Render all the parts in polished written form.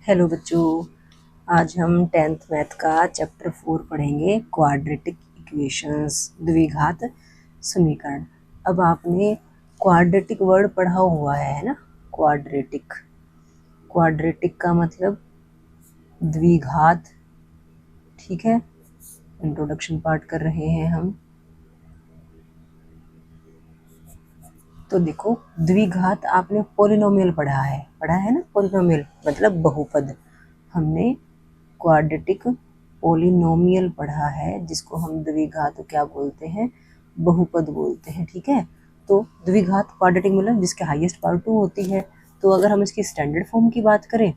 Hello बच्चों, आज हम 10th मैथ का चैप्टर 4 पढ़ेंगे क्वाड्रेटिक इक्वेशंस, द्विघात समीकरण। अब आपने क्वाड्रेटिक वर्ड पढ़ा हुआ है ना। क्वाड्रेटिक क्वाड्रेटिक का मतलब द्विघात। ठीक है, इंट्रोडक्शन पार्ट कर रहे हैं हम। तो देखो, द्विघात आपने पॉलिनोमियल पढ़ा है ना। पॉलिनोमियल मतलब बहुपद। हमने क्वाड्रेटिक पॉलिनोमियल पढ़ा है, जिसको हम द्विघात क्या बोलते हैं, बहुपद बोलते हैं। ठीक है, तो द्विघात क्वाड्रेटिक मतलब जिसके हाईएस्ट पावर 2 होती है। तो अगर हम इसकी स्टैंडर्ड फॉर्म की बात करें,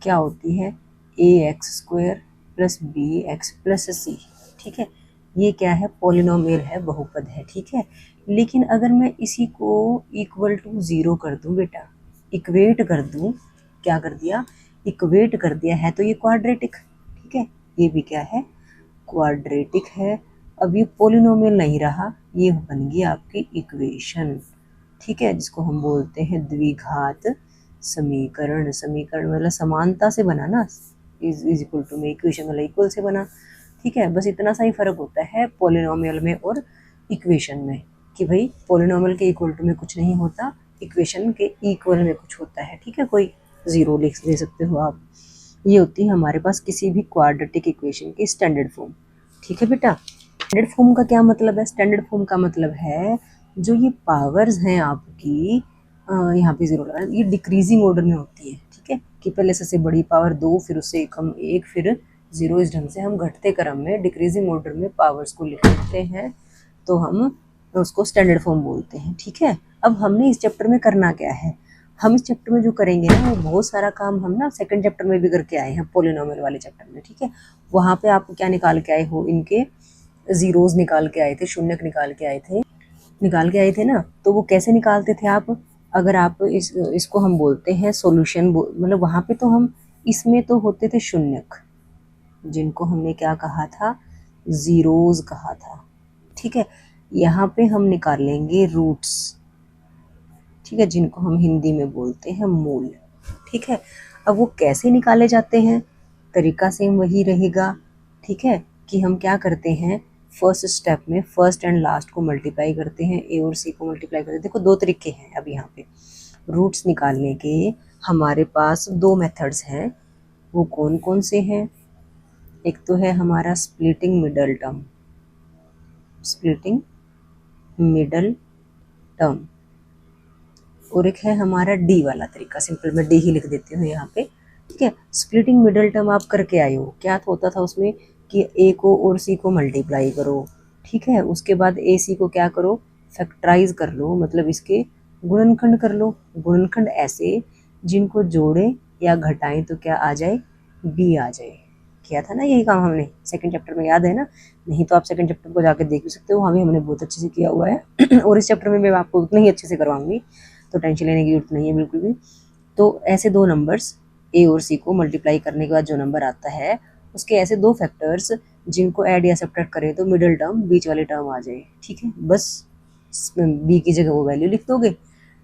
क्या होती है, ax² plus bx plus c। ठीक है, ये क्या है, पॉलिनोमियल है, बहुपद है। ठीक है, लेकिन अगर मैं इसी को इक्वल टू 0 कर दूं बेटा, इक्वेट कर दूं, क्या कर दिया, इक्वेट कर दिया है, तो ये क्वाड्रेटिक। ठीक है, ये भी क्या है, क्वाड्रेटिक है। अब ये पॉलिनोमियल नहीं रहा, ये बन गई आपकी इक्वेशन। ठीक है, जिसको हम बोलते हैं द्विघात समीकरण। समीकरण मतलब समानता से बना ना, इज इक्वल टू में, इक्वेशन मतलब इक्वल से बना। ठीक है, बस इतना सा ही फर्क होता है पॉलिनोमियल में और इक्वेशन में, कि भाई पॉलिनोमियल के इक्वल टू में कुछ नहीं होता, इक्वेशन के इक्वल में कुछ होता है। ठीक है, कोई जीरो लिख दे सकते हो आप। ये होती है हमारे पास किसी भी क्वाड्रेटिक इक्वेशन की स्टैंडर्ड फॉर्म। ठीक है बेटा, स्टैंडर्ड फॉर्म का क्या मतलब है, स्टैंडर्ड फॉर्म का मतलब है जो ये पावर्स हैं आपकी, यहाँ पे जीरो लगा, ये डिक्रीजिंग ऑर्डर में होती है। ठीक है, कि पहले सबसे बड़ी पावर 2, फिर उससे कम 1, फिर 0। इस ढंग से हम घटते क्रम में डिक्रीजिंग ऑर्डर में पावर्स को लिखते हैं, तो हम उसको स्टैंडर्ड फॉर्म बोलते हैं। ठीक है, अब हमने इस चैप्टर में करना क्या है, हम इस चैप्टर में जो करेंगे ना, वो बहुत सारा काम हम ना सेकंड चैप्टर में भी करके आए हैं, पॉलिनोमियल वाले चैप्टर में। ठीक है, वहाँ पे आप क्या निकाल के आए हो, इनके जीरोस निकाल के आए थे, शून्यक निकाल के आए थे ना। तो वो कैसे निकालते थे आप, अगर आप इसको हम बोलते हैं सॉल्यूशन, मतलब वहाँ पे तो हम, इसमें तो होते थे शून्यक, जिनको हमने क्या कहा था, जीरोस कहा था। ठीक है, यहाँ पे हम निकालेंगे रूट्स। ठीक है, जिनको हम हिंदी में बोलते हैं मूल। ठीक है, अब वो कैसे निकाले जाते हैं, तरीका सेम वही रहेगा। ठीक है, कि हम क्या करते हैं, फर्स्ट स्टेप में फर्स्ट एंड लास्ट को मल्टीप्लाई करते हैं, ए और सी को मल्टीप्लाई करते हैं। देखो, दो तरीके हैं अब यहाँ पे रूट्स निकालने के। हमारे पास दो मेथड्स हैं, वो कौन कौन से हैं, एक तो है हमारा splitting middle term, splitting middle term, और एक है हमारा डी वाला तरीका, सिंपल मैं डी ही लिख देती हूँ यहाँ पे। ठीक है, स्प्लिटिंग मिडल टर्म आप करके आए हो, क्या होता था उसमें कि ए को और सी को मल्टीप्लाई करो। ठीक है, उसके बाद ए सी को क्या करो, फैक्टराइज कर लो, मतलब इसके गुणनखंड कर लो। गुणनखंड ऐसे जिनको जोड़े या घटाएं तो क्या आ जाए, बी आ जाए। किया था ना यही काम हमने सेकंड चैप्टर में, याद है ना, नहीं तो आप सेकंड चैप्टर को जाकर देख भी सकते हो, वहाँ भी हमने बहुत अच्छे से किया हुआ है और इस चैप्टर में मैं आपको उतना ही अच्छे से करवाऊंगी, तो टेंशन लेने की जरूरत नहीं है बिल्कुल भी। तो ऐसे दो नंबर्स ए और सी को मल्टीप्लाई करने के बाद जो नंबर आता है, उसके ऐसे दो फैक्टर्स जिनको ऐड या सब्ट्रैक्ट करें तो मिडिल टर्म, बीच वाले टर्म आ जाए। ठीक है, बस बी की जगह वो वैल्यू लिख दोगे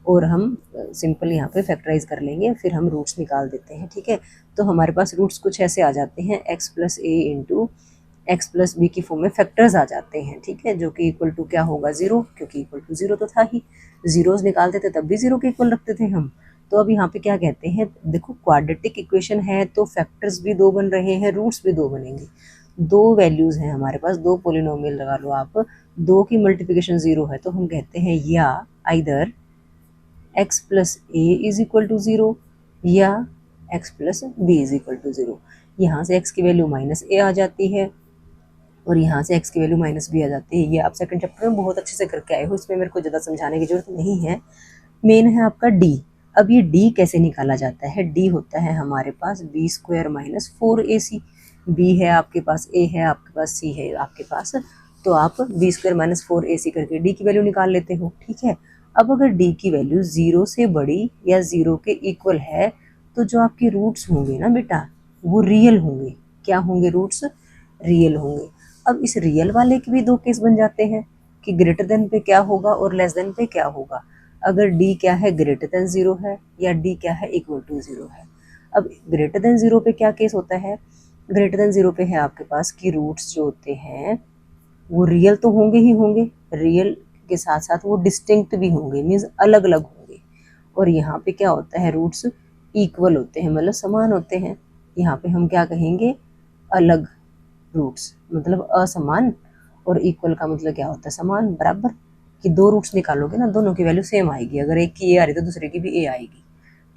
और हम सिंपल यहाँ पे फैक्टराइज कर लेंगे, फिर हम रूट्स निकाल देते हैं। ठीक है, तो हमारे पास रूट्स कुछ ऐसे आ जाते हैं, x प्लस ए इंटू एक्स प्लस बी की फॉर्म में फैक्टर्स आ जाते हैं। ठीक है, जो कि इक्वल टू क्या होगा, 0, क्योंकि इक्वल टू 0 तो था ही, जीरोस निकालते थे तब भी 0 के इक्वल रखते थे हम। तो अब यहाँ पे क्या कहते हैं, देखो क्वाड्रेटिक इक्वेशन है तो फैक्टर्स भी दो बन रहे हैं, रूट्स भी दो बनेंगे। दो वैल्यूज हैं हमारे पास, दो पोलिनोमियल लगा लो आप, दो की मल्टीप्लिकेशन 0 है, तो हम कहते हैं या either x plus a is equal to 0 या x plus b is equal to 0। यहाँ से x की वैल्यू माइनस ए आ जाती है और यहाँ से x की वैल्यू माइनस बी आ जाती है। ये आप सेकंड चैप्टर में बहुत अच्छे से करके आए हो, इसमें मेरे को ज़्यादा समझाने की जरूरत नहीं है। मेन है आपका d। अब ये d कैसे निकाला जाता है, d होता है हमारे पास b² माइनस 4ac। b है आपके पास, a है आपके पास, c है आपके पास, तो आप b² माइनस 4ac करके d की वैल्यू निकाल लेते हो। ठीक है, अब अगर d की वैल्यू 0 से बड़ी या 0 के इक्वल है, तो जो आपके रूट्स होंगे ना बेटा, वो रियल होंगे। क्या होंगे, रूट्स रियल होंगे। अब इस रियल वाले के भी दो केस बन जाते हैं, कि ग्रेटर देन पे क्या होगा और लेस देन पे क्या होगा। अगर डी क्या है ग्रेटर देन 0 है या डी क्या है इक्वल टू 0 है। अब ग्रेटर देन 0 पे क्या केस होता है, ग्रेटर देन 0 पे है आपके पास कि रूट्स जो होते हैं वो रियल तो होंगे ही होंगे, रियल के साथ साथ वो डिस्टिंक्ट भी होंगे, मीन्स अलग अलग होंगे। और यहाँ पे क्या होता है, रूट्स इक्वल होते हैं, मतलब समान होते हैं। यहाँ पे हम क्या कहेंगे, अलग रूट्स मतलब असमान, और इक्वल का मतलब क्या होता है, समान, बराबर। कि दो रूट्स निकालोगे ना, दोनों की वैल्यू सेम आएगी, अगर एक की ए आ रही तो दूसरे की भी ए आएगी,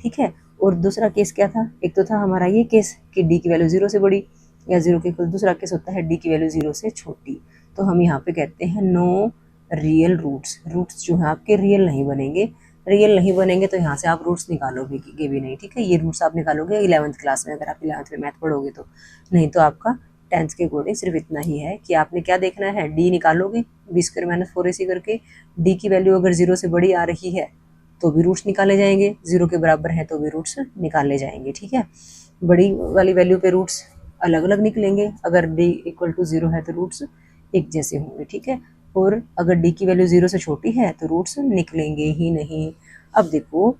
ठीक है। और दूसरा केस क्या था, एक तो था हमारा ये केस कि डी की वैल्यू 0 से बड़ी या 0 के इक्वल, दूसरा केस होता है डी की वैल्यू 0 से छोटी। तो हम यहाँ पे कहते हैं नो रियल रूट्स, रूट्स जो है आपके रियल नहीं बनेंगे। रियल नहीं बनेंगे तो यहाँ से आप रूट्स निकालोगे भी नहीं, ठीक है। ये रूट्स आप निकालोगे 11th क्लास में, अगर आप 11th में मैथ पढ़ोगे तो। नहीं तो आपका 10th के अकॉर्डिंग सिर्फ इतना ही है कि आपने क्या देखना है, डी निकालोगे b² - 4ac करके। डी की वैल्यू अगर 0 से बड़ी आ रही है तो भी रूट्स निकाले जाएंगे, 0 के बराबर है तो भी रूट्स निकाले जाएंगे, ठीक है। बड़ी वाली वैल्यू पे रूट्स अलग अलग निकलेंगे, अगर डी इक्वल टू 0 है तो रूट्स एक जैसे होंगे, ठीक है। और अगर डी की वैल्यू 0 से छोटी है तो रूट्स निकलेंगे ही नहीं। अब देखो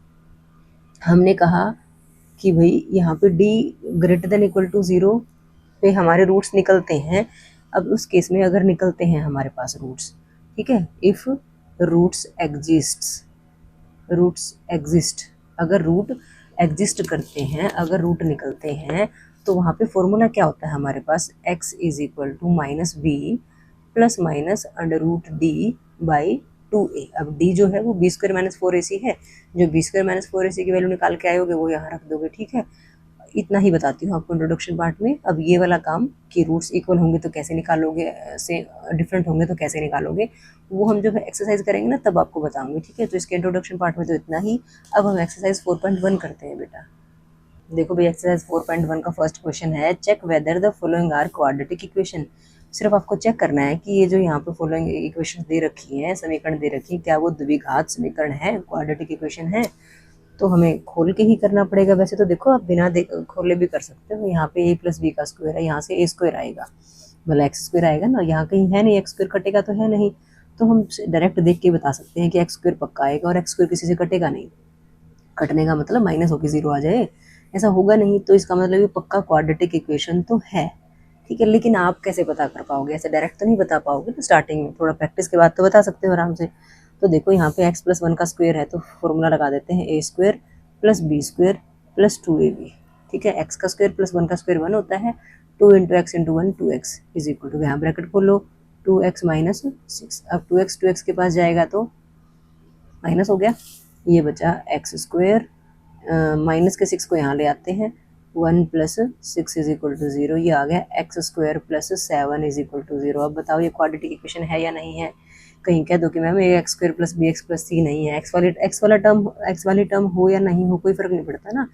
हमने कहा कि भाई यहाँ पे d greater than equal to 0 पे हमारे रूट्स निकलते हैं। अब उस केस में अगर निकलते हैं हमारे पास रूट्स, ठीक है, इफ रूट्स एग्जिस्ट, अगर रूट एग्जिस्ट करते हैं, अगर रूट निकलते हैं, तो वहाँ पे फॉर्मूला क्या होता है हमारे पास, x is equal to -b plus minus √d/2a। अब d जो है वो b² - 4ac है, जो b² - 4ac की वैल्यू निकाल के आए होगे वो यहाँ रख दोगे, ठीक है। इतना ही बताती हूँ आपको इंट्रोडक्शन पार्ट में। अब ये वाला काम कि रूट्स इक्वल होंगे तो कैसे निकालोगे, से डिफरेंट होंगे तो कैसे निकालोगे, वो हम जब एक्सरसाइज करेंगे ना तब आपको बताऊंगी, ठीक है। तो इसके इंट्रोडक्शन पार्ट में तो इतना ही। अब हम एक्सरसाइज 4.1 करते हैं बेटा। देखो भाई एक्सरसाइज 4.1 का फर्स्ट क्वेश्चन है, check whether the following are quadratic equation. सिर्फ आपको चेक करना है कि ये जो यहाँ पे फॉलोइंग इक्वेशन दे रखी है, समीकरण दे रखी है, क्या वो द्विघात समीकरण है, क्वाड्रेटिक इक्वेशन है। तो हमें खोल के ही करना पड़ेगा। वैसे तो देखो आप बिना खोले भी कर सकते हो। यहाँ पे a + b का स्क्वायर है, यहाँ से a² आएगा, मतलब x² आएगा ना, यहाँ कहीं है नहीं, x² कटेगा तो है नहीं। तो हम डायरेक्ट देख के बता सकते हैं कि x² पक्का आएगा, और x² किसी से कटेगा नहीं। कटने का मतलब माइनस होकर 0 आ जाए, ऐसा होगा नहीं। तो इसका मतलब ये पक्का क्वाड्रेटिक इक्वेशन तो है, ठीक है। लेकिन आप कैसे पता कर पाओगे, ऐसे डायरेक्ट तो नहीं बता पाओगे ना, स्टार्टिंग में थोड़ा प्रैक्टिस के बाद तो बता सकते हो आराम से। तो देखो यहाँ पे x + 1 का स्क्वायर है, तो फॉर्मूला लगा देते हैं a² + b² + 2ab, ठीक है। x का स्क्वायर + 1 का स्क्वायर 1 होता है, 2 × x × 1 2x is equal to, यहाँ ब्रैकेट खोलो, 2x - 6। अब 2x के पास जाएगा तो माइनस हो गया, ये बचा x², माइनस के 6 को यहाँ ले आते हैं, 1 + 6 इज इक्वल टू 0, ये आ गया x² + 7 इज इक्वल टू 0। अब बताओ ये क्वाड्रेटिक इक्वेशन है या नहीं है। कहीं कह दो कि मैम ये x² + bx + c नहीं है, x वाली टर्म हो या नहीं हो कोई फर्क नहीं पड़ता ना,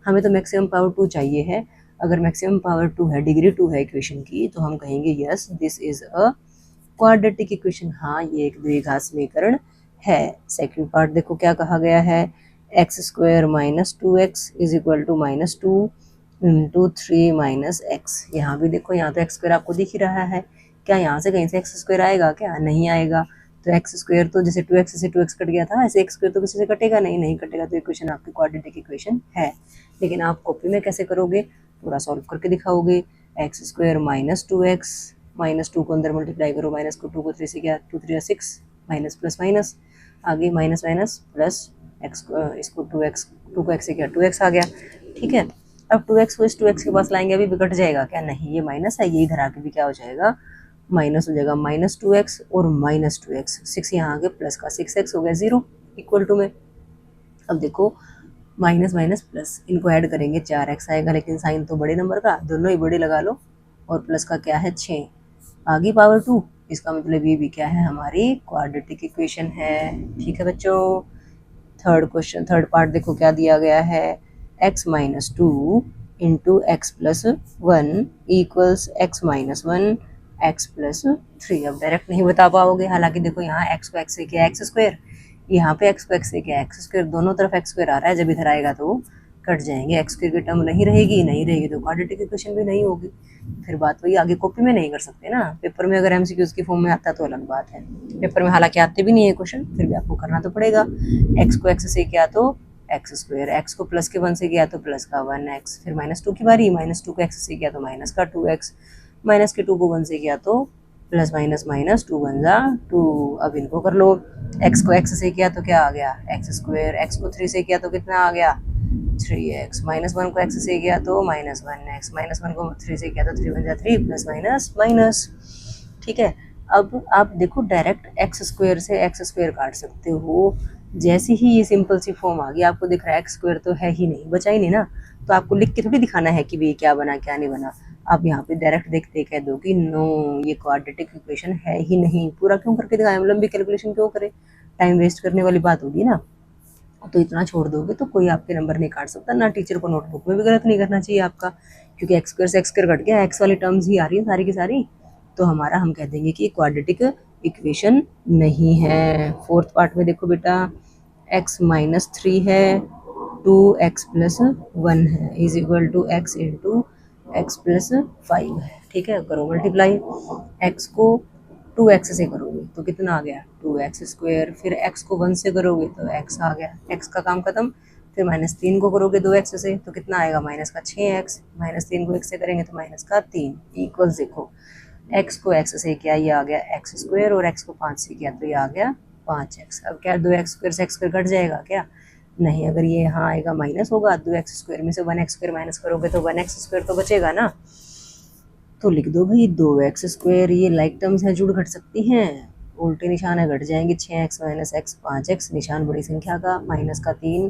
हमें तो मैक्सिमम पावर 2 चाहिए है। अगर मैक्सिमम पावर 2 है, डिग्री 2 है इक्वेशन की, तो हम कहेंगे yes this is a quadratic equation, हाँ ये एक द्विघात समीकरण है। सेकंड पार्ट देखो क्या कहा गया है, x² - 2x is equal to -2 × 3 - x। यहाँ भी देखो, यहाँ तो x² आपको दिख ही रहा है, क्या यहाँ से कहीं से x² आएगा, क्या नहीं आएगा। तो x² तो जैसे 2x से 2x कट गया था, ऐसे x² तो किसी से कटेगा नहीं, नहीं कटेगा, तो इक्वेशन आपकी क्वाड्रेटिक इक्वेशन है। लेकिन आप कॉपी में कैसे करोगे, थोड़ा सॉल्व करके दिखाओगे। x² - 2x, -2 को अंदर मल्टीप्लाई करो, माइनस को 2 को 3 से क्या, 2 3 6, माइनस प्लस माइनस, आगे माइनस माइनस प्लस x को, इसको 2x, 2 को x से क्या 2x आ गया, ठीक है। अब 2x को इस 2x के पास लाएंगे, अभी बिगड़ जाएगा क्या, नहीं ये माइनस है, ये इधर आके भी क्या हो जाएगा, माइनस हो जाएगा, -2x और -2x, 6 यहाँ आगे प्लस का 6x हो गया 0 इक्वल टू में। अब देखो माइनस माइनस प्लस, इनको ऐड करेंगे 4x आएगा, लेकिन साइन तो बड़े नंबर का, दोनों ही बड़े लगा लो, और प्लस का क्या है 6, आगे पावर 2, इसका मतलब ये भी क्या है, हमारी क्वाड्रेटिक इक्वेशन है, ठीक है बच्चों। थर्ड क्वेश्चन, थर्ड पार्ट देखो क्या दिया गया है, x - 2 × x + 1 = x - 1 x + 3। अब डायरेक्ट नहीं बता पाओगे, हालांकि देखो यहाँ x को x से किया x², यहाँ पे x को x से किया x², दोनों तरफ x² आ रहा है, जब इधर आएगा तो कट जाएंगे, एक्स स्क्वायर की टर्म नहीं रहेगी तो क्वाड्रेटिक इक्वेशन भी नहीं होगी। फिर बात वही, आगे कॉपी में नहीं कर सकते ना, पेपर में अगर एमसीक्यूज की फॉर्म में आता तो अलग बात है। पेपर में हालांकि आते भी नहीं है क्वेश्चन, फिर भी आपको करना तो पड़ेगा। एक्स को एक्स से किया तो एक्स स्क्वायर, एक्स को प्लस के 1 से किया तो प्लस का 1x, फिर -2 की बारी, -2 को एक्स से किया तो माइनस का 2x, माइनस के 2 को 1 से किया तो प्लस माइनस माइनस 2 1 जा 2। अब इनको कर लो, एक्स को एक्स से किया तो क्या आ गया एक्स स्क्वायर, एक्स को 3 से किया तो कितना आ गया 3x, -1 को एक्स से किया तो -1x, -1 को 3 से किया तो 3 1 जा 3 प्लस माइनस माइनस। ठीक है, अब आप देखो डायरेक्ट एक्स स्क्वायर से एक्स स्क्वायर काट सकते हो। जैसे ही ये सिंपल सी फॉर्म आ गई, आपको दिख रहा है एक्स स्क्वायर तो है ही नहीं, बचा ही नहीं ना, तो आपको लिख के थोड़ी दिखाना है कि भाई क्या बना क्या नहीं बना। आप यहाँ पे डायरेक्ट देखते कह दो कि नो ये क्वाड्रेटिक इक्वेशन है ही नहीं। पूरा क्यों करके दिखाएं, लंबी कैलकुलेशन क्यों करें, टाइम वेस्ट करने वाली बात होगी ना। तो इतना छोड़ दोगे तो कोई आपके नंबर नहीं काट सकता ना, टीचर को नोटबुक में भी गलत नहीं करना चाहिए आपका, क्योंकि एक्स स्क्वायर से एक्स स्क्वायर कट गया, एक्स वाली टर्म्स ही आ रही है सारी की सारी, तो हमारा हम कह देंगे कि क्वाड्रेटिक इक्वेशन नहीं है। फोर्थ पार्ट में देखो बेटा, एक्स -3 है, 2x+1 है is equal to x into x+5 है। ठीक है, करो मल्टीप्लाई, एक्स को 2x से करोगे तो कितना आ गया 2x स्क्वायर, फिर x को 1 से करोगे तो x आ गया, x का काम खत्म। फिर -3 को करोगे 2x से तो कितना आएगा -6x, -3 को x से करेंगे तो -3 इक्वल्स, देखो x को x से किया ये आ गया x स्क्वायर, और x को 5 से किया तो ये आ गया 5x। अब क्या 2x स्क्वायर से x स्क्वायर कट जाएगा क्या, नहीं, अगर ये यहाँ आएगा माइनस होगा, 2x स्क्वायर में से 1x स्क्वायर माइनस करोगे तो 1x स्क्वायर तो बचेगा ना, तो लिख दो भाई 2x स्क्वायर, ये लाइक टर्म्स हैं जुड़ घट सकती हैं, उल्टे निशान है घट जाएंगे, 6x - x 5x, निशान बड़ी संख्या का, माइनस का 3,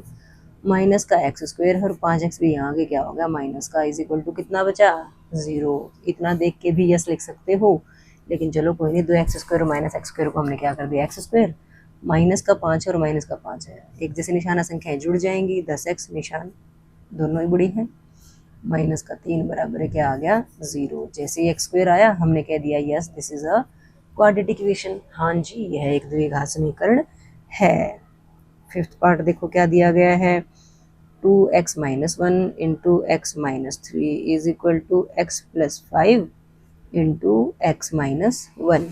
माइनस का x स्क्वायर, और 5x भी यहाँ आगे क्या हो गया माइनस का, इज इक्वल टू कितना बचा 0। इतना देख के भी यस लिख सकते हो, लेकिन चलो कोई नहीं, 2x स्क्वायर और -x स्क्वायर को हमने क्या कर दिया x स्क्वायर, माइनस का 5 और माइनस का 5 है, एक जैसे निशाना संख्याएं जुड़ जाएंगी, 10x निशान दोनों ही बड़ी हैं, माइनस का 3 बराबर है क्या आ गया 0। जैसे ही एक्स स्क्वायर आया हमने कह दिया yes this is a quadratic equation, हाँ जी यह एक द्विघात समीकरण है। फिफ्थ पार्ट देखो क्या दिया गया है, 2x - 1 into x - 3 is equal to x+5 into x - 1।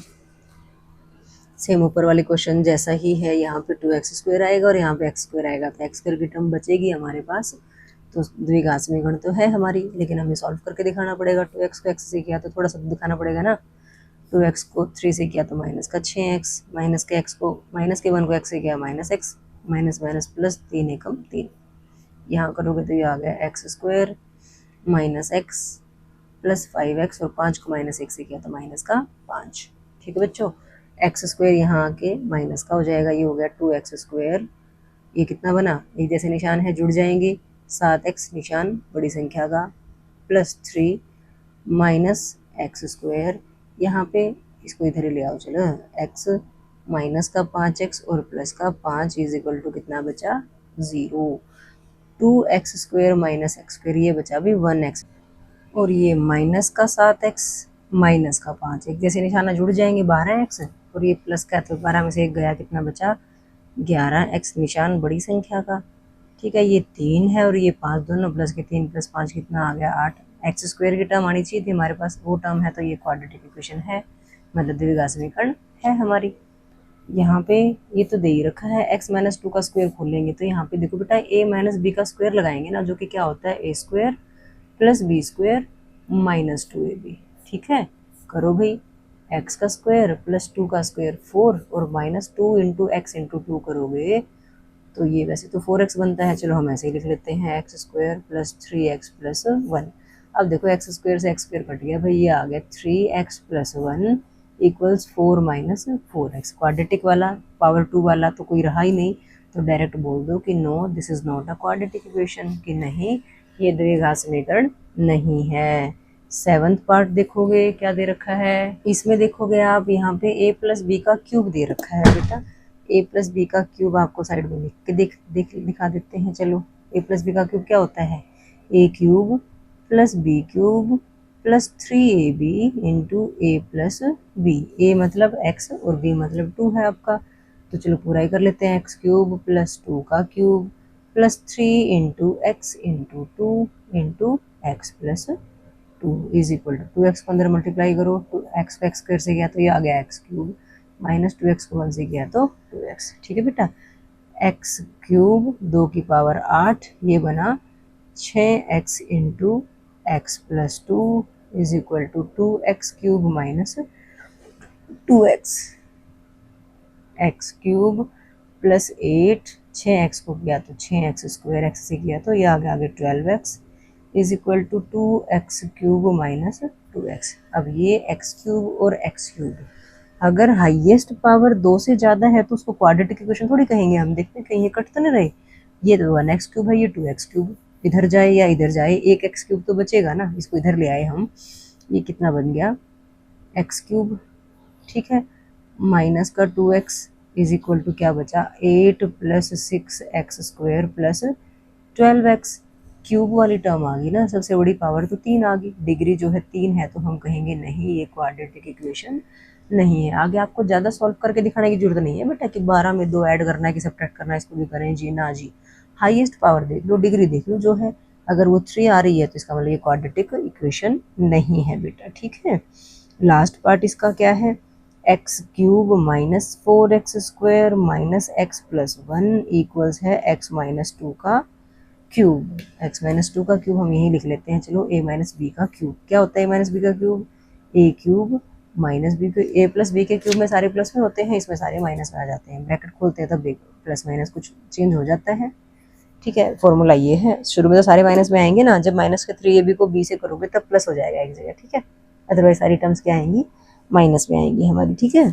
Same ऊपर वाले क्वेश्चन जैसा ही है, यहाँ पे 2x स्क्वायर आएगा और यहाँ पे x स्क्वायर आएगा, तो x स्क्वायर की टर्म बचेगी हमारे पास, तो द्विघात समीकरण तो है हमारी, लेकिन हमें सॉल्व करके दिखाना पड़ेगा। 2x को x से किया तो थोड़ा सा दिखाना पड़ेगा ना, 2x को 3 से किया तो माइनस का 6x, माइनस के 1 को x से किया -x, माइनस माइनस प्लस 3 एकम 3, यहाँ करोगे तो ये आ गया x square -x plus 5x, और 5 को -1 से किया तो -5। ठीक है बच्चों, एक्स स्क्वायर यहाँ आके माइनस का हो जाएगा, ये हो गया 2x स्क्वायर, ये कितना बना, एक जैसे निशान है जुड़ जाएंगे, 7x निशान बड़ी संख्या का, +3 -x स्क्वायर, यहाँ पे इसको इधर ही ले आओ चलो, x माइनस का 5x और प्लस का 5 इज इक्वल टू कितना बचा 0। 2x square minus x square, ये बचा भी 1x, और ये माइनस का 7x माइनस का 5, एक जैसे निशाना जुड़ जाएंगे 12x, और ये प्लस का तो 12 में से 1 गया, कितना बचा 11x, निशान बड़ी संख्या का। ठीक है, ये 3 है और ये 5, दोनों प्लस के 3 + 5 कितना आ गया 8, एक्स स्क्वायर की टर्म आनी चाहिए थी हमारे पास, वो टर्म है, तो ये क्वाड्रेटिक इक्वेशन है, मतलब द्विघात समीकरण है हमारी। यहाँ पे ये तो दे ही रखा है, x - 2 का स्क्वायर खोलेंगे तो यहाँ पे देखो बेटा a - b का स्क्वायर लगाएंगे ना, जो कि क्या होता है a square plus b square -2ab। ठीक है, करो भाई, x का स्क्वायर प्लस 2 का स्क्वायर 4, और -2 इंटू x इंटू 2 करोगे तो ये वैसे तो 4x बनता है, चलो हम ऐसे ही लिख लेते हैं, x square plus 3x plus 1। अब देखो x स्क्वायर से x स्क्वायर कट गया भाई, ये आ गया 3x plus 1 equals 4 minus 4x। Quadratic वाला पावर 2 वाला तो कोई रहा ही नहीं, तो डायरेक्ट बोल दो कि no this is not a quadratic equation, कि नहीं ये द्विघात समीकरण नहीं है। सेवंथ पार्ट देखोगे क्या दे रखा है, इसमें देखोगे आप यहाँ पे a प्लस बी का क्यूब दे रखा है बेटा, a प्लस बी का क्यूब आपको साइड में लिख के दिखा देते हैं। चलो, a प्लस बी का क्यूब क्या होता है, a cube plus b cube plus 3ab into a plus b, a मतलब x और b मतलब 2 है आपका, तो चलो पूरा ही कर लेते हैं, x क्यूब प्लस 2 का cube plus 3 into x into 2 into x plus 2 is equal to 2x को अंदर मल्टीप्लाई करो, तो एक्स को एक्स स्क्वायर से किया तो ये आ गया एक्स क्यूब, माइनस 2x को 1 से किया तो 2x। ठीक है बेटा, एक्स क्यूब 2 की पावर 8, ये बना 6x into x plus 2 is equal to 2x cube minus 2x, x cube plus 8, 6x को किया तो 6x स्क्वायर, एक्स से किया तो ये आ गया आगे 12x is equal to 2x cube minus 2x। अब ये x क्यूब और x क्यूब अगर हाईएस्ट पावर 2 से ज़्यादा है तो उसको क्वाड्रेटिक इक्वेशन थोड़ी कहेंगे हम, देखते हैं कहीं ये कट तो नहीं रहे। ये तो 1x क्यूब है, ये 2x क्यूब, इधर जाए या इधर जाए एक x क्यूब तो बचेगा ना, इसको इधर ले आए हम, ये कितना बन गया x क्यूब। ठीक है, माइनस का 2x इज इक्वल टू क्या बचा 8 plus 6x square plus 12x, cube वाली टर्म आ गई ना, सबसे बड़ी पावर तो 3 आ गई, डिग्री जो है 3 है तो हम कहेंगे नहीं ये क्वाड्रेटिक इक्वेशन नहीं है। आगे आपको ज़्यादा सॉल्व करके दिखाने की जरूरत नहीं है बेटा कि 12 में 2 ऐड करना है कि सब्ट्रैक्ट करना है, इसको भी करें जी ना जी। हाईएस्ट पावर देख लो, डिग्री देख लो जो है, अगर वो 3 आ रही है तो इसका मतलब ये क्वाड्रेटिक इक्वेशन नहीं है बेटा। ठीक है, लास्ट पार्ट इसका क्या है, x cube minus 4x square minus x plus 1 equals है x माइनस 2 का क्यूब। x माइनस 2 का क्यूब हम यही लिख लेते हैं, चलो a माइनस बी का क्यूब। क्या होता है a माइनस बी का cube, a cube minus b, a plus b के क्यूब में सारे प्लस में होते हैं, इसमें सारे माइनस में आ जाते हैं, ब्रैकेट खोलते हैं तब प्लस माइनस कुछ चेंज हो जाता है। ठीक है, फॉर्मूला ये है, शुरू में तो सारे माइनस में आएंगे ना, जब माइनस के 3ab को b से करोगे तब प्लस हो जाएगा एक जगह। ठीक है, अदरवाइज सारी टर्म्स क्या आएंगी, माइनस में आएंगी हमारी। ठीक है,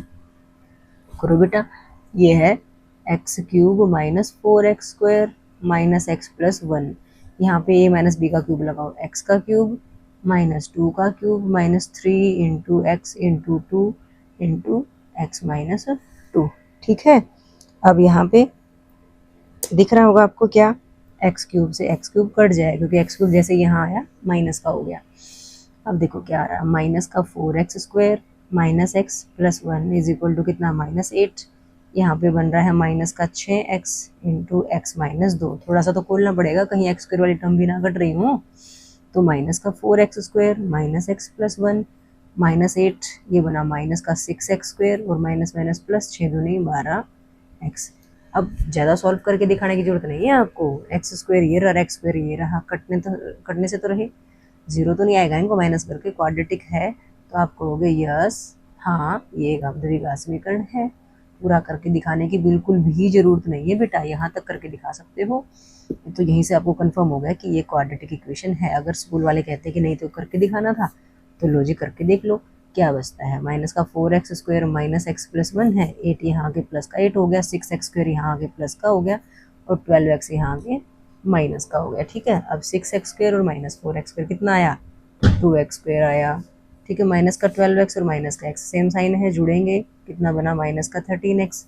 करो बेटा, ये है x cube minus 4x square minus x plus 1, यहाँ पे a माइनस बी का क्यूब लगाओ, x का क्यूब माइनस 2 का cube minus 3 into x into 2 into x minus 2। ठीक है, अब यहाँ पे दिख रहा होगा आपको क्या, एक्स क्यूब से एक्स क्यूब कट जाए क्योंकि एक्स क्यूब जैसे यहाँ आया माइनस का हो गया। अब देखो क्या आ रहा है, माइनस का 4x square minus x plus 1 is equal to कितना माइनस 8, यहाँ पे बन रहा है माइनस का 6x इंटू एक्स माइनस 2, थोड़ा सा तो खोलना पड़ेगा कहीं एक्स स्क्वायर वाली टर्म भी ना कट रही हो, तो माइनस का 4x square minus x plus 1 minus 8, ये बना माइनस का 6x स्क्वायर और माइनस माइनस प्लस 6 दूनी 12x। अब ज़्यादा सॉल्व करके दिखाने की जरूरत नहीं है आपको, एक्स स्क्वायर ये रहा एक्स स्क्वायर ये रहा, कटने से तो रहे, जीरो तो नहीं आएगा इनको माइनस करके, क्वाड्रेटिक है तो आप कहोगे यस हाँ ये द्विघात समीकरण है। पूरा करके दिखाने की बिल्कुल भी जरूरत नहीं है बेटा, यहाँ तक करके दिखा सकते हो, तो यहीं से आपको कंफर्म हो गया कि ये क्वाड्रेटिक इक्वेशन है। अगर स्कूल वाले कहते कि नहीं तो करके दिखाना था, तो लॉजिक करके देख लो क्या बचता है, माइनस का 4x square minus x plus 1 है, 8 यहाँ आगे प्लस का 8 हो गया, 6x स्क्वायर यहाँ आगे प्लस का हो गया और 12x यहाँ आगे माइनस का हो गया। ठीक है, अब 6x स्क्वायर और माइनस 4x स्क्वायर कितना आया, 2x स्क्वायर आया। ठीक है, माइनस का 12x और माइनस का x सेम साइन है, जुड़ेंगे, कितना बना माइनस का 13x,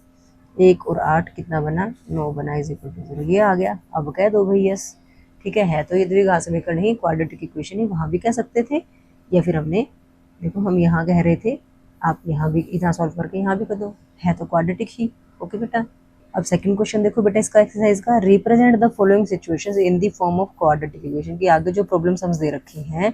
1 और 8 कितना बना 9 बना इज इक्वल टू 0, ये आ गया। अब कह दो भाई यस। ठीक है तो ये द्विघात समीकरण ही क्वाड्रेटिक इक्वेशन ही, वहाँ भी कह सकते थे, या फिर हमने देखो हम यहाँ कह रहे थे, आप यहाँ भी इतना सॉल्व करके यहाँ भी कर दो, है तो क्वाड्रेटिक ही। ओके बेटा, अब सेकंड क्वेश्चन देखो बेटा इसका एक्सरसाइज का, represent the following situations in the form of quadratic equation, की आगे जो प्रॉब्लम्स हम दे रखी हैं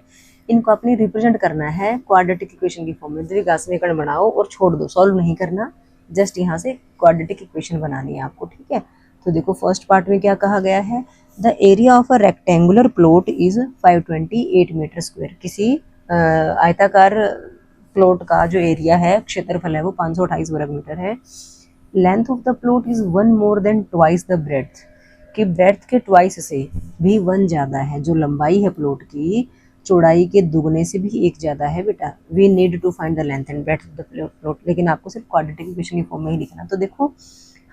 इनको अपनी रिप्रेजेंट करना है क्वाड्रेटिक इक्वेशन की फॉर्म में, द्विघात समीकरण बनाओ और छोड़ दो, सॉल्व नहीं करना, जस्ट यहाँ से क्वाड्रेटिक इक्वेशन बनानी है आपको। ठीक है, तो देखो फर्स्ट पार्ट में क्या कहा गया है, the area of a rectangular plot is 528 metre square, किसी आयताकार प्लॉट का जो एरिया है, क्षेत्रफल है वो 528 वर्ग मीटर है। Length of the plot is 1 more than twice the breadth, कि ब्रेड्थ के ट्वाइस से भी 1 ज़्यादा है, जो लंबाई है प्लॉट की चौड़ाई के दुगने से भी 1 ज़्यादा है बेटा। We need to find the length and breadth of the plot, लेकिन आपको सिर्फ क्वाड्रेटिक इक्वेशन की फॉर्म में ही लिखना। तो देखो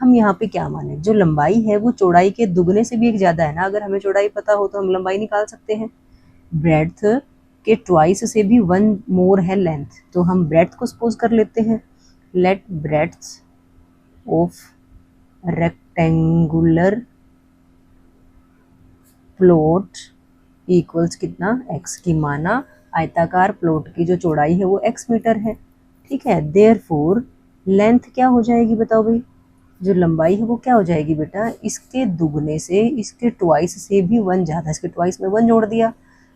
हम यहाँ पे क्या माने, जो लंबाई है वो चौड़ाई के दुगने से भी 1 ज़्यादा है ना, अगर हमें चौड़ाई पता हो तो हम लंबाई निकाल सकते हैं। ब्रेड्थ के ट्वाइस से भी 1 मोर है लेंथ, तो हम ब्रेड्थ को सपोज कर लेते हैं, let breadth of rectangular plot equals कितना x, की माना आयताकार प्लॉट की जो चौड़ाई है वो x मीटर है। ठीक है, देयरफॉर लेंथ क्या हो जाएगी बताओ भाई, जो लंबाई है वो क्या हो जाएगी बेटा, इसके दुगने से, इसके ट्वाइस से भी 1 ज़्यादा, इसके ट्वाइस में 1 जोड़ दिया,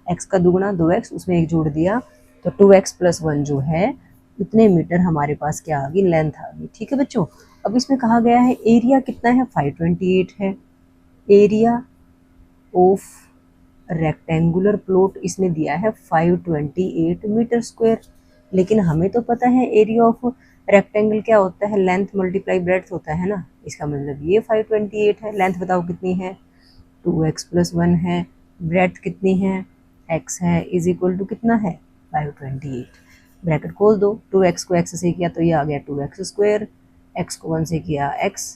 x का दुगना 2x, उसमें 1 जोड़ दिया, तो 2x + 1 जो है इतने मीटर हमारे पास क्या आ गई, लेंथ आ गई। ठीक है बच्चों, अब इसमें कहा गया है एरिया कितना है, 528 है। एरिया ऑफ रेक्टेंगुलर प्लॉट इसने दिया है 528 मीटर स्क्वायर, लेकिन हमें तो पता है एरिया ऑफ रेक्टेंगल क्या होता है, लेंथ मल्टीप्लाई ब्रेड्थ होता है ना, इसका मतलब ये 528 है। लेंथ बताओ कितनी है, 2x + 1 है, ब्रेड्थ कितनी है, x है, इज इक्वल टू कितना है, 528। ब्रैकेट खोल दो, 2x को x से किया तो ये आ गया 2x², x को 1 से किया x,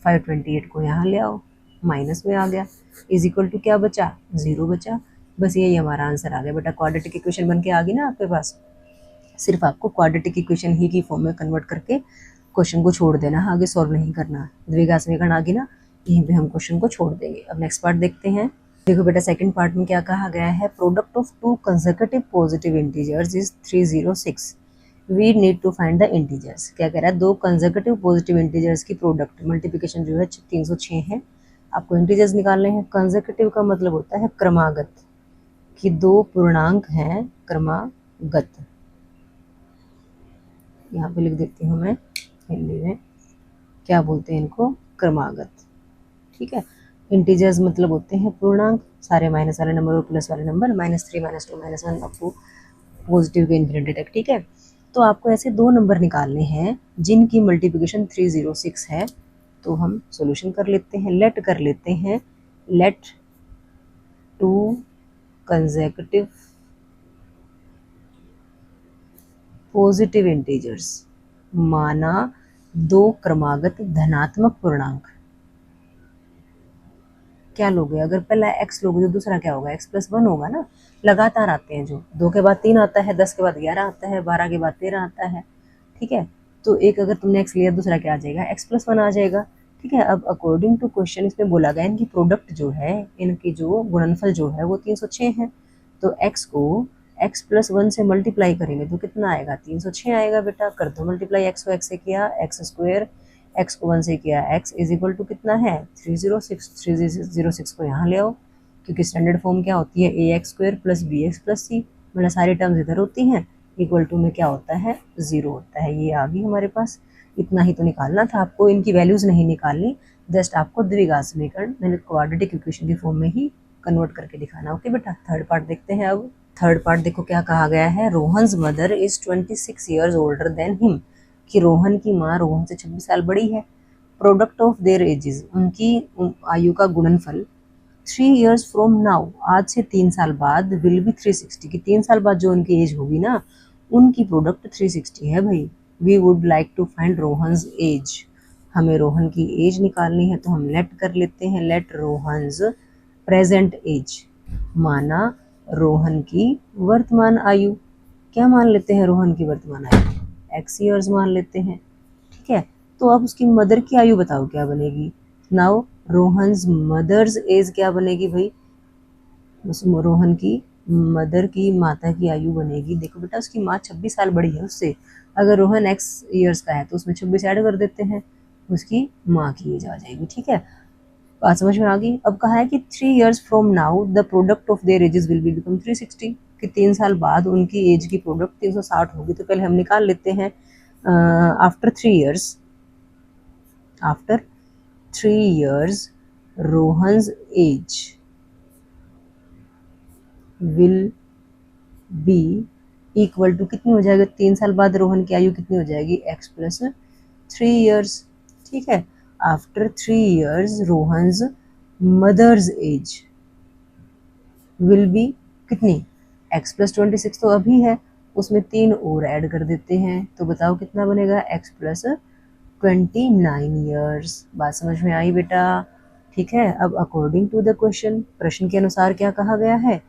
528 को यहाँ ले आओ, माइनस में आ गया, इज इक्वल टू क्या बचा, 0 बचा। बस यही हमारा आंसर आ गया बेटा, क्वाड्रेटिक इक्वेशन बन के आ गई ना आपके पास। सिर्फ आपको क्वाड्रेटिक इक्वेशन ही की फॉर्म में कन्वर्ट करके क्वेश्चन को छोड़ देना, आगे सॉल्व नहीं करना। द्विघात समीकरण आ गई ना, यहीं पे हम क्वेश्चन को छोड़ देंगे। अब नेक्स्ट पार्ट देखते हैं। देखो बेटा, सेकंड पार्ट में क्या कहा गया है, product of 2 consecutive positive integers is 306, we need to find the integers. क्या कह रहा है, 2 कंसेक्यूटिव पॉजिटिव इंटीजर्स की प्रोडक्ट मल्टीप्लिकेशन जो है 306 है, आपको इंटीजर्स निकालने हैं। कंसेक्यूटिव का मतलब होता है क्रमागत, कि 2 पूर्णांक हैं क्रमागत। यहाँ पे लिख देती हूँ मैं हिंदी में, क्या बोलते हैं इनको, क्रमागत। ठीक है, इंटीजर्स मतलब होते हैं पूर्णांक, सारे माइनस वाले नंबर और प्लस वाले नंबर, -3 -2 -1 अप टू पॉजिटिव के इन्फिनिटी तक। ठीक है, तो आपको ऐसे 2 नंबर निकालने हैं जिनकी मल्टीप्लिकेशन 306 है। तो हम सॉल्यूशन कर लेते हैं, लेट कर लेते हैं, लेट 2 कंसेक्यूटिव पॉजिटिव इंटीजर्स, माना 2 क्रमागत धनात्मक पूर्णांक। क्या लोगे, अगर पहला x लोगे तो दूसरा क्या होगा, x + 1 होगा ना, लगातार आते हैं जो, 2 के बाद 3 आता है, 10 के बाद 11 आता है, 12 के बाद 13 आता है। ठीक है, तो एक अगर तुमने x लिया, दूसरा क्या आ जाएगा, x + 1 आ जाएगा। ठीक है, अब अकॉर्डिंग टू क्वेश्चन इसमें बोला गया इनकी प्रोडक्ट जो है, इनकी जो गुणनफल जो है वो 306 है, तो x को x + 1 से मल्टीप्लाई करेंगे तो कितना आएगा, 306 आएगा बेटा। कर दो मल्टीप्लाई, x को x से किया x², x को 1 से किया x, इज इक्वल टू कितना है, 306। 306 को यहाँ ले आओ, क्योंकि स्टैंडर्ड फॉर्म क्या होती है, ax² + bx + c, मतलब सारी टर्म्स इधर होती हैं, इक्वल टू में क्या होता है, 0 होता है। ये आ गई हमारे पास, इतना ही तो निकालना था आपको, इनकी वैल्यूज नहीं निकालनी, जस्ट आपको द्विघात समीकरण मैंने क्वाड्रेटिक इक्वेशन की फॉर्म में ही कन्वर्ट करके दिखाना। ओके बेटा, थर्ड पार्ट देखते हैं। अब थर्ड पार्ट देखो क्या कहा गया है, Rohan's mother is 26 years older than him, कि रोहन की माँ रोहन से 26 साल बड़ी है। प्रोडक्ट ऑफ देयर एजेस, उनकी आयु का गुणनफल 3 ईयर्स फ्रॉम नाउ, आज से 3 साल बाद, विल बी 360, कि 3 साल बाद जो उनकी एज होगी ना, उनकी प्रोडक्ट 360 है भाई। We would like to find Rohan's age, हमें रोहन की एज निकालनी है, तो हम लेट कर लेते हैं, लेट रोहन्स प्रेजेंट एज, माना रोहन की वर्तमान आयु, क्या मान लेते हैं रोहन की वर्तमान आयु, x ईयर्स मान लेते हैं। ठीक है, तो अब उसकी मदर की आयु बताओ क्या बनेगी, नाउ रोहन्स मदर्स एज क्या बनेगी भाई, रोहन की मदर की माता की आयु बनेगी, देखो बेटा उसकी माँ 26 साल बड़ी है उससे, अगर रोहन x ईयर्स का है तो उसमें 26 ऐड कर देते हैं, उसकी माँ की एज आ जाएगी। ठीक है, बात समझ में आ गई। अब कहा है कि 3 years from now the product of their edges will be become 360, कि 3 साल बाद उनकी एज की प्रोडक्ट 360 होगी। तो पहले हम निकाल लेते हैं, after 3 years, after 3 years Rohan's age will be equal to, कितनी हो जाएगी, 3 साल बाद रोहन की आयु कितनी हो जाएगी, x + 3 ईयर्स। ठीक है, after 3 years Rohan's mother's age will be कितनी, x + 26 तो अभी है, उसमें 3 और ऐड कर देते हैं, तो बताओ कितना बनेगा, x + 29 ईयर्स। बात समझ में आई बेटा। ठीक है, अब अकॉर्डिंग टू द क्वेश्चन, प्रश्न के अनुसार क्या कहा गया है,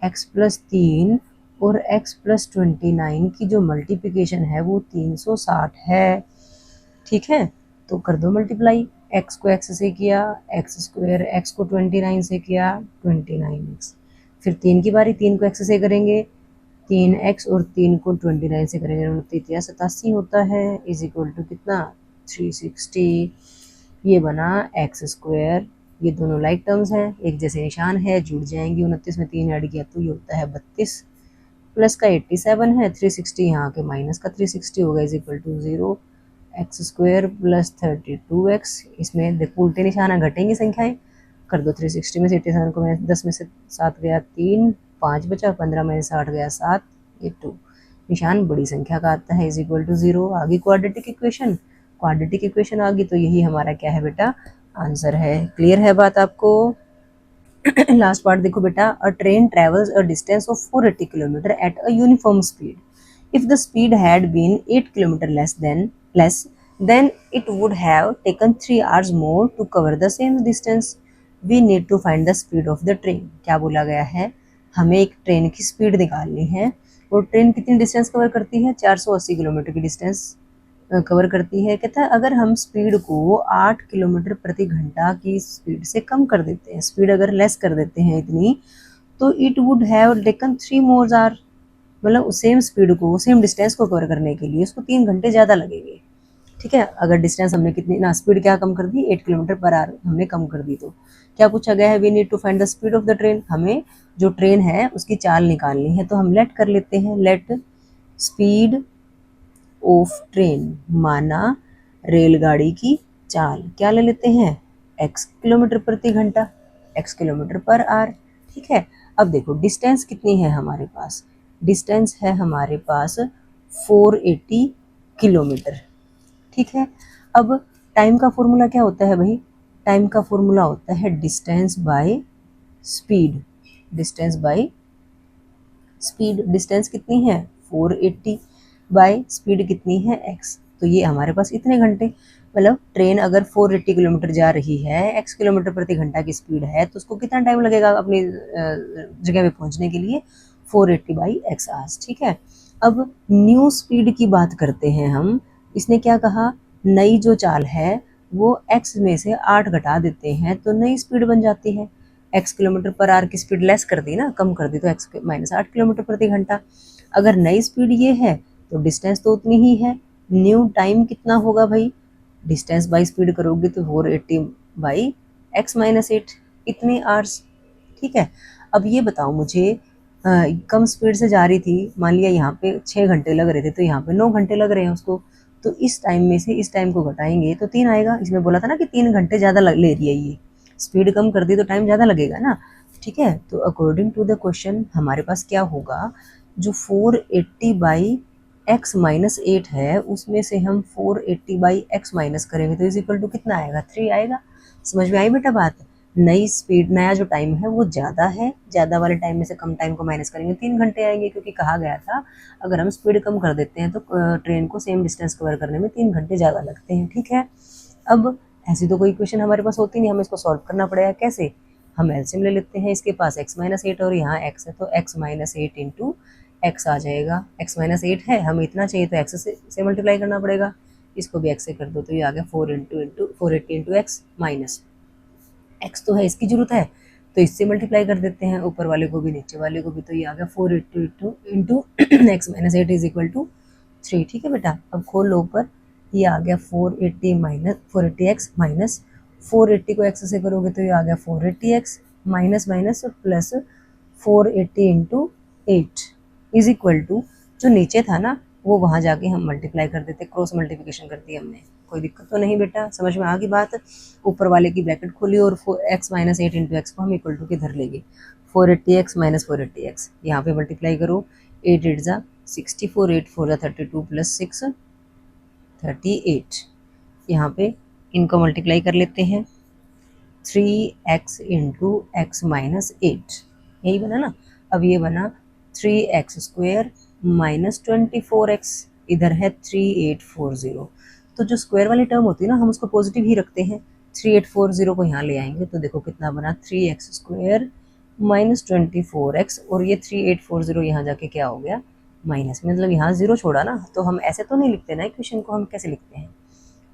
x + 3 और x + 29 की जो मल्टीप्लिकेशन है वो 360 है। ठीक है, तो कर दो मल्टीप्लाई, x को x से किया x², x को 29 से किया 29x, फिर 3 की बारी, 3 को x से करेंगे 3x और 3 को 29 से करेंगे, 87 होता है, इज इक्वल टू कितना, 360। ये बना एक्स स्क्वायर, ये दोनों लाइक टर्म्स हैं, एक जैसे निशान है, जुड़ जाएंगी। 29 में 3 ऐड किया तो ये होता है 32, प्लस का 87 है, 360 यहाँ के माइनस का 360 होगा is equal to 0। X square plus 32x, इसमें देखो उल्टे निशान घटेंगी संख्याएं, कर दो 360 में से 87 को, मैं 10 में से 7 गया 3, 5 बचा, 15 में से 8 गया 7, ये 2, निशान बड़ी संख्या का आता है इज इक्वल टू 0। आगे क्वाड्रेटिक इक्वेशन, क्वाड्रेटिक इक्वेशन आ गई तो यही हमारा क्या है बेटा, आंसर है। क्लियर है बात आपको? लास्ट पार्ट देखो बेटा, अ train travels a distance of 480 kilometre at a uniform speed, if the speed had been 8 km less, then it would have taken 3 hours more to cover the same distance. We need to find the speed of the train. क्या बोला गया है, हमें एक train की speed निकालनी है, और ट्रेन कितनी डिस्टेंस कवर करती है, 480 किलोमीटर की डिस्टेंस कवर करती है। कहता है अगर हम स्पीड को 8 किलोमीटर प्रति घंटा की स्पीड से कम कर देते हैं, स्पीड अगर लेस कर देते हैं इतनी, तो it would have taken 3 more hour, मतलब सेम स्पीड को, सेम डिस्टेंस को कवर करने के लिए उसको 3 घंटे ज़्यादा लगेंगे। ठीक है, अगर डिस्टेंस हमने कितनी ना, स्पीड क्या कम कर दी, 8 किलोमीटर पर आवर हमने कम कर दी, तो क्या पूछा गया है, we need to find the speed of the train, हमें जो ट्रेन है उसकी चाल निकालनी है। तो हम लेट कर लेते हैं, लेट स्पीड ऑफ ट्रेन माना रेलगाड़ी की चाल, क्या ले लेते हैं, x किलोमीटर प्रति घंटा, x किलोमीटर पर आवर। ठीक है, अब देखो डिस्टेंस कितनी है हमारे पास, डिस्टेंस है हमारे पास 480 किलोमीटर। ठीक है, अब टाइम का फॉर्मूला क्या होता है भाई, टाइम का फॉर्मूला होता है distance by speed, distance by speed. Distance कितनी है 480, बाय स्पीड कितनी है x, तो ये हमारे पास इतने घंटे, मतलब ट्रेन अगर 480 किलोमीटर जा रही है, x किलोमीटर प्रति घंटा की स्पीड है, तो उसको कितना टाइम लगेगा अपनी जगह पे पहुंचने के लिए, 480 बाई x आवर्स। ठीक है, अब न्यू स्पीड की बात करते हैं हम, इसने क्या कहा, नई जो चाल है वो x में से 8 घटा देते हैं तो नई स्पीड बन जाती है। x किलोमीटर पर आवर की स्पीड लेस कर दी ना, कम कर दी, तो x माइनस 8 किलोमीटर प्रति घंटा। अगर नई स्पीड ये है तो डिस्टेंस तो उतनी ही है, न्यू टाइम कितना होगा भाई, डिस्टेंस बाई स्पीड करोगे तो 480 बाई x माइनस 8, इतने आवर्स। ठीक है, अब ये बताओ मुझे, कम स्पीड से जा रही थी, मान लिया यहाँ पे 6 घंटे लग रहे थे तो यहाँ पे 9 घंटे लग रहे हैं उसको, तो इस टाइम में से इस टाइम को घटाएंगे तो 3 आएगा। इसमें बोला था ना कि 3 घंटे ज़्यादा ले रही है, ये स्पीड कम कर दी तो टाइम ज़्यादा लगेगा ना। ठीक है, तो अकॉर्डिंग टू द क्वेश्चन हमारे पास क्या होगा, जो 480 बाई x माइनस 8 है उसमें से हम 480 बाई x माइनस करेंगे तो इज इक्वल टू कितना आएगा, 3 आएगा। समझ में आई बेटा बात, नई स्पीड, नया जो टाइम है वो ज़्यादा है, ज़्यादा वाले टाइम में से कम टाइम को माइनस करेंगे 3 घंटे आएंगे, क्योंकि कहा गया था अगर हम स्पीड कम कर देते हैं तो ट्रेन को सेम डिस्टेंस कवर करने में 3 घंटे ज़्यादा लगते हैं। ठीक है, अब ऐसी तो कोई क्वेश्चन हमारे पास होती नहीं, हमें इसको सॉल्व करना पड़ेगा। कैसे, हम एलसीएम ले लेते हैं, इसके पास x माइनस 8 और यहाँ x है तो x माइनस 8 इंटू एक्स आ जाएगा, x माइनस 8 है, हमें इतना चाहिए तो x से मल्टीप्लाई करना पड़ेगा, इसको भी x से कर दो तो ये आ गया 480 इंटू एक्स माइनस x तो है, इसकी जरूरत है तो इससे मल्टीप्लाई कर देते हैं, ऊपर वाले को भी नीचे वाले को भी, तो ये आ गया 480 into x minus 8 is equal to 3। ठीक है बेटा, अब खोल लो ऊपर, ये आ गया 480 माइनस 480x माइनस 480 को x से करोगे तो ये आ गया 480x minus minus plus 480 into 8 is equal to, जो नीचे था ना वो वहाँ जाके हम मल्टीप्लाई कर देते, क्रॉस मल्टीप्लिकेशन कर दी हमने, कोई दिक्कत तो नहीं बेटा, समझ में आ गई बात। ऊपर वाले की ब्रैकेट खोली और x माइनस 8 इंटू एक्स को हम इक्वल टू के धर लेंगे, 480x माइनस 480x, यहाँ पे मल्टीप्लाई करो, 8 8 जा 64, 8 4 जा 32 प्लस 6 38, यहाँ पे इनको मल्टीप्लाई कर लेते हैं, 3x इंटू एक्स माइनस 8, यही बना ना। अब ये बना 3x स्क्वायर माइनस 24x, इधर है 3840, तो जो स्क्वायर वाली टर्म होती है ना हम उसको पॉजिटिव ही रखते हैं, 3840 को यहाँ ले आएंगे तो देखो कितना बना, 3x स्क्वायर माइनस 24x, और ये 3840 यहाँ जाके क्या हो गया, माइनस, मतलब यहाँ जीरो छोड़ा ना, तो हम ऐसे तो नहीं लिखते ना इक्वेशन को, हम कैसे लिखते हैं,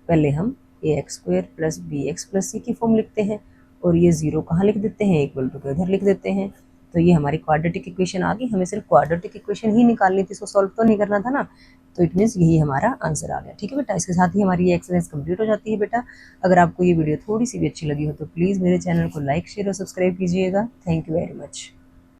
पहले हम ax square plus B X plus C की फॉर्म लिखते हैं, और ये जीरो कहाँ लिख देते हैं, इक्वल टू के इधर लिख देते हैं, तो ये हमारी क्वाड्रेटिक इक्वेशन आ गई। हमें सिर्फ क्वाड्रेटिक इक्वेशन ही निकालनी थी, इसको सॉल्व तो नहीं करना था ना, तो इट मीन्स यही हमारा आंसर आ गया। ठीक है बेटा, इसके साथ ही हमारी ये एक्सरसाइज कंप्लीट हो जाती है बेटा। अगर आपको ये वीडियो थोड़ी सी भी अच्छी लगी हो तो प्लीज़ मेरे चैनल को लाइक शेयर और सब्सक्राइब कीजिएगा। Thank you very much.